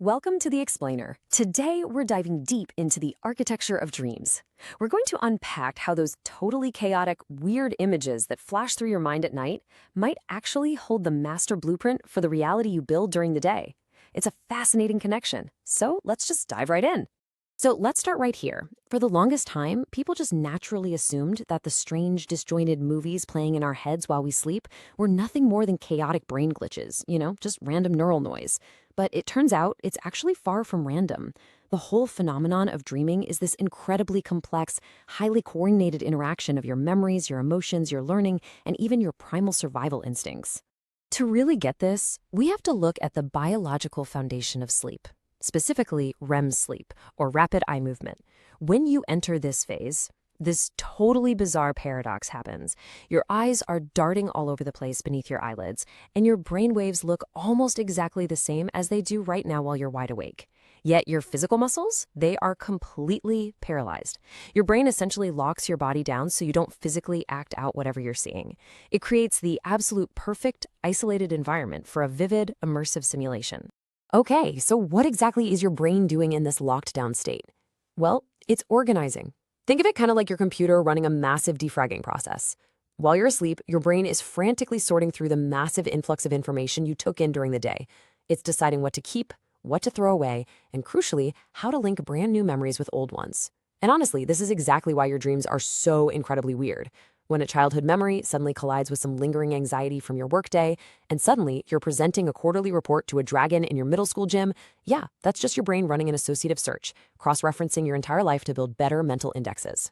Welcome to The Explainer. Today, we're diving deep into the architecture of dreams. We're going to unpack how those totally chaotic, weird images that flash through your mind at night might actually hold the master blueprint for the reality you build during the day. It's a fascinating connection, so let's just dive right in. So let's start right here. For the longest time, people just naturally assumed that the strange, disjointed movies playing in our heads while we sleep were nothing more than chaotic brain glitches, just random neural noise. But it turns out it's actually far from random. The whole phenomenon of dreaming is this incredibly complex, highly coordinated interaction of your memories, your emotions, your learning, and even your primal survival instincts. To really get this, we have to look at the biological foundation of sleep. Specifically REM sleep, or rapid eye movement. When you enter this phase, this totally bizarre paradox happens. Your eyes are darting all over the place beneath your eyelids, and your brain waves look almost exactly the same as they do right now while you're wide awake. Yet your physical muscles, they are completely paralyzed. Your brain essentially locks your body down so you don't physically act out whatever you're seeing. It creates the absolute perfect, isolated environment for a vivid, immersive simulation. Okay, so what exactly is your brain doing in this locked down state? Well, it's organizing. Think of it kind of like your computer running a massive defragging process. While you're asleep, your brain is frantically sorting through the massive influx of information you took in during the day. It's deciding what to keep, what to throw away, and crucially, how to link brand new memories with old ones. And honestly, this is exactly why your dreams are so incredibly weird. When a childhood memory suddenly collides with some lingering anxiety from your workday, and suddenly you're presenting a quarterly report to a dragon in your middle school gym, yeah, that's just your brain running an associative search, cross-referencing your entire life to build better mental indexes.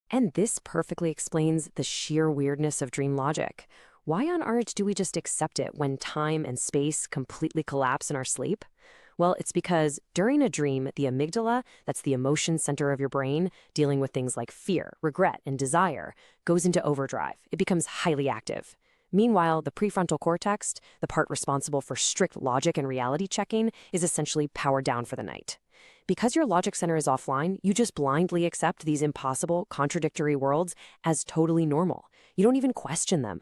And this perfectly explains the sheer weirdness of dream logic. Why on earth do we just accept it when time and space completely collapse in our sleep? Well, it's because during a dream, the amygdala, that's the emotion center of your brain, dealing with things like fear, regret, and desire, goes into overdrive. It becomes highly active. Meanwhile, the prefrontal cortex, the part responsible for strict logic and reality checking, is essentially powered down for the night. Because your logic center is offline, you just blindly accept these impossible, contradictory worlds as totally normal. You don't even question them.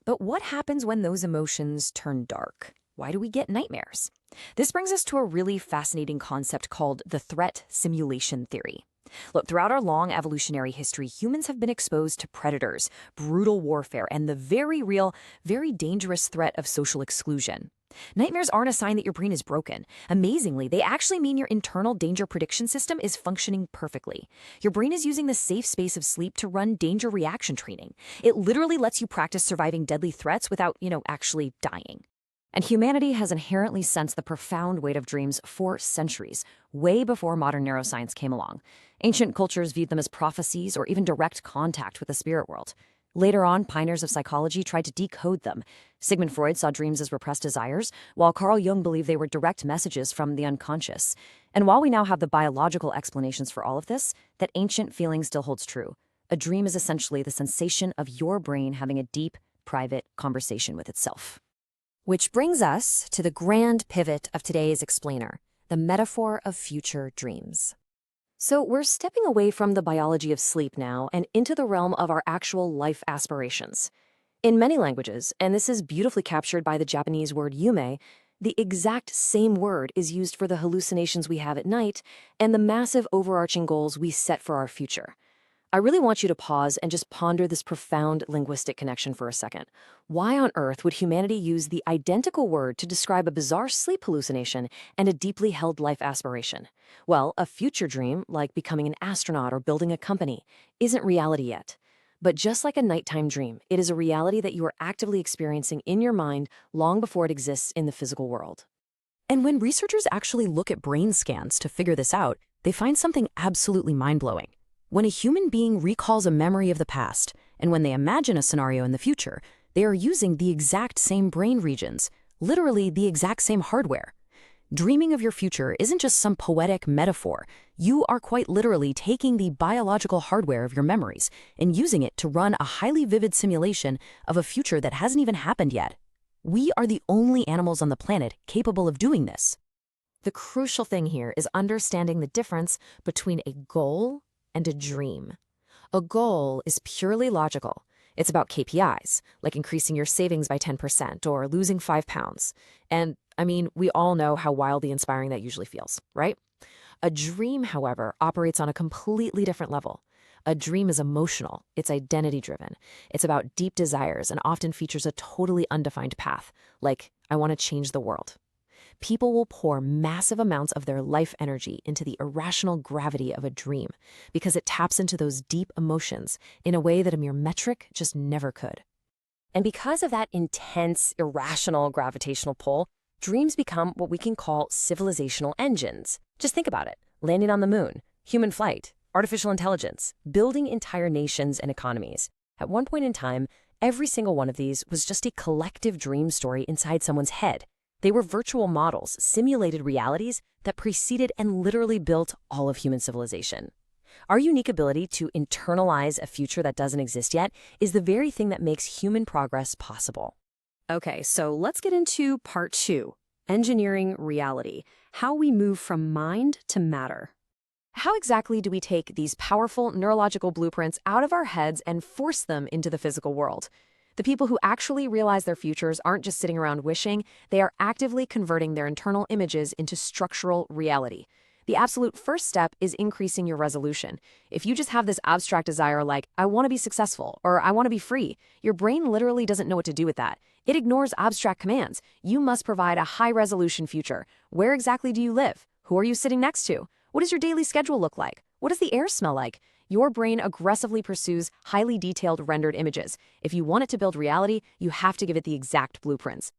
But what happens when those emotions turn dark? Why do we get nightmares? This brings us to a really fascinating concept called the threat simulation theory. Look, throughout our long evolutionary history, humans have been exposed to predators, brutal warfare, and the very real, very dangerous threat of social exclusion. Nightmares aren't a sign that your brain is broken. Amazingly, they actually mean your internal danger prediction system is functioning perfectly. Your brain is using the safe space of sleep to run danger reaction training. It literally lets you practice surviving deadly threats without, actually dying. And humanity has inherently sensed the profound weight of dreams for centuries, way before modern neuroscience came along. Ancient cultures viewed them as prophecies or even direct contact with the spirit world. Later on, pioneers of psychology tried to decode them. Sigmund Freud saw dreams as repressed desires, while Carl Jung believed they were direct messages from the unconscious. And while we now have the biological explanations for all of this, that ancient feeling still holds true. A dream is essentially the sensation of your brain having a deep, private conversation with itself. Which brings us to the grand pivot of today's explainer, the metaphor of future dreams. So we're stepping away from the biology of sleep now and into the realm of our actual life aspirations. In many languages, and this is beautifully captured by the Japanese word yume, the exact same word is used for the hallucinations we have at night and the massive overarching goals we set for our future. I really want you to pause and just ponder this profound linguistic connection for a second. Why on earth would humanity use the identical word to describe a bizarre sleep hallucination and a deeply held life aspiration? Well, a future dream, like becoming an astronaut or building a company, isn't reality yet. But just like a nighttime dream, it is a reality that you are actively experiencing in your mind long before it exists in the physical world. And when researchers actually look at brain scans to figure this out, they find something absolutely mind-blowing. When a human being recalls a memory of the past, and when they imagine a scenario in the future, they are using the exact same brain regions, literally the exact same hardware. Dreaming of your future isn't just some poetic metaphor. You are quite literally taking the biological hardware of your memories and using it to run a highly vivid simulation of a future that hasn't even happened yet. We are the only animals on the planet capable of doing this. The crucial thing here is understanding the difference between a goal and a dream. A goal is purely logical. It's about KPIs, like increasing your savings by 10% or losing 5 pounds. And I mean, we all know how wildly inspiring that usually feels, right? A dream, however, operates on a completely different level. A dream is emotional, it's identity driven. It's about deep desires and often features a totally undefined path, like, I want to change the world. People will pour massive amounts of their life energy into the irrational gravity of a dream because it taps into those deep emotions in a way that a mere metric just never could. And because of that intense, irrational gravitational pull, dreams become what we can call civilizational engines. Just think about it. Landing on the moon, human flight, artificial intelligence, building entire nations and economies. At one point in time, every single one of these was just a collective dream story inside someone's head. They were virtual models, simulated realities that preceded and literally built all of human civilization. Our unique ability to internalize a future that doesn't exist yet is the very thing that makes human progress possible. Okay, so let's get into part 2, engineering reality, how we move from mind to matter. How exactly do we take these powerful neurological blueprints out of our heads and force them into the physical world? The people who actually realize their futures aren't just sitting around wishing, they are actively converting their internal images into structural reality. The absolute first step is increasing your resolution. If you just have this abstract desire like, I want to be successful, or I want to be free, your brain literally doesn't know what to do with that. It ignores abstract commands. You must provide a high-resolution future. Where exactly do you live? Who are you sitting next to? What does your daily schedule look like? What does the air smell like? Your brain aggressively pursues highly detailed rendered images. If you want it to build reality, you have to give it the exact blueprints.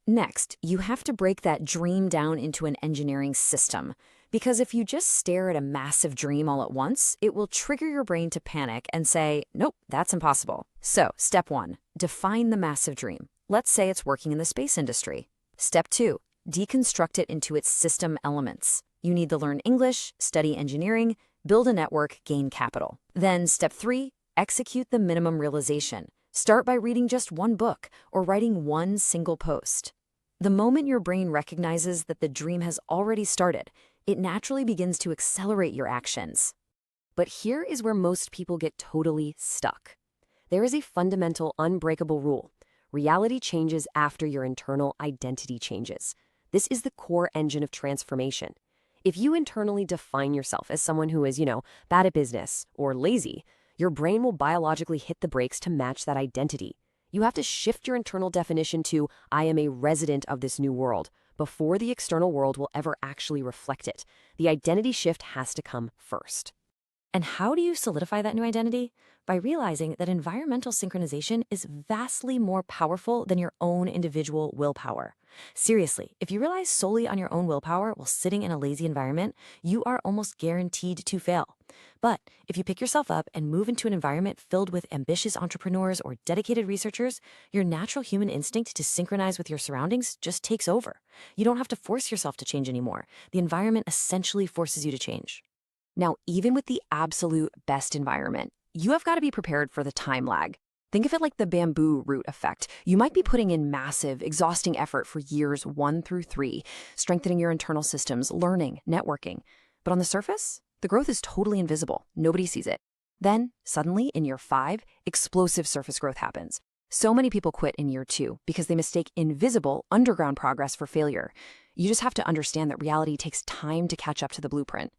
Next, you have to break that dream down into an engineering system. Because if you just stare at a massive dream all at once, it will trigger your brain to panic and say, nope, that's impossible. So, step 1, define the massive dream. Let's say it's working in the space industry. Step 2, deconstruct it into its system elements. You need to learn English, study engineering, build a network, gain capital. Then step 3, execute the minimum realization. Start by reading just one book or writing one single post. The moment your brain recognizes that the dream has already started, it naturally begins to accelerate your actions. But here is where most people get totally stuck. There is a fundamental, unbreakable rule. Reality changes after your internal identity changes. This is the core engine of transformation. If you internally define yourself as someone who is, bad at business or lazy, your brain will biologically hit the brakes to match that identity. You have to shift your internal definition to, I am a resident of this new world, before the external world will ever actually reflect it. The identity shift has to come first. And how do you solidify that new identity? By realizing that environmental synchronization is vastly more powerful than your own individual willpower. Seriously, if you rely solely on your own willpower while sitting in a lazy environment, you are almost guaranteed to fail. But if you pick yourself up and move into an environment filled with ambitious entrepreneurs or dedicated researchers, your natural human instinct to synchronize with your surroundings just takes over. You don't have to force yourself to change anymore. The environment essentially forces you to change. Now, even with the absolute best environment, you have got to be prepared for the time lag. Think of it like the bamboo root effect. You might be putting in massive, exhausting effort for years 1 through 3, strengthening your internal systems, learning, networking. But on the surface, the growth is totally invisible. Nobody sees it. Then, suddenly, in year 5, explosive surface growth happens. So many people quit in year 2 because they mistake invisible, underground progress for failure. You just have to understand that reality takes time to catch up to the blueprint.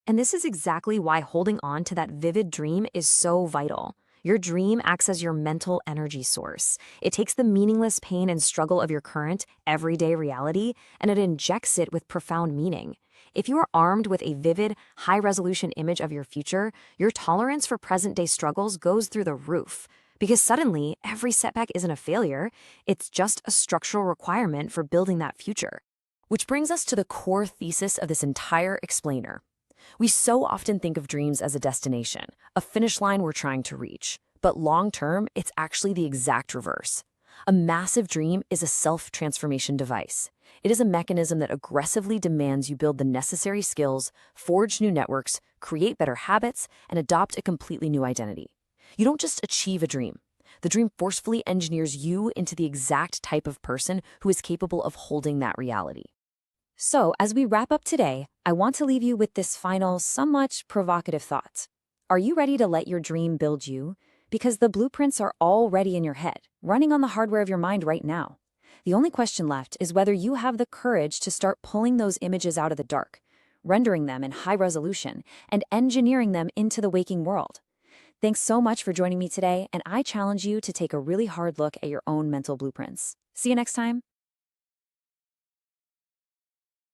And this is exactly why holding on to that vivid dream is so vital. Your dream acts as your mental energy source. It takes the meaningless pain and struggle of your current, everyday reality, and it injects it with profound meaning. If you are armed with a vivid, high-resolution image of your future, your tolerance for present-day struggles goes through the roof. Because suddenly, every setback isn't a failure, it's just a structural requirement for building that future. Which brings us to the core thesis of this entire explainer. We so often think of dreams as a destination, a finish line we're trying to reach. But long-term, it's actually the exact reverse. A massive dream is a self-transformation device. It is a mechanism that aggressively demands you build the necessary skills, forge new networks, create better habits, and adopt a completely new identity. You don't just achieve a dream. The dream forcefully engineers you into the exact type of person who is capable of holding that reality. So, as we wrap up today, I want to leave you with this final, somewhat provocative thought. Are you ready to let your dream build you? Because the blueprints are already in your head, running on the hardware of your mind right now. The only question left is whether you have the courage to start pulling those images out of the dark, rendering them in high resolution, and engineering them into the waking world. Thanks so much for joining me today, and I challenge you to take a really hard look at your own mental blueprints. See you next time.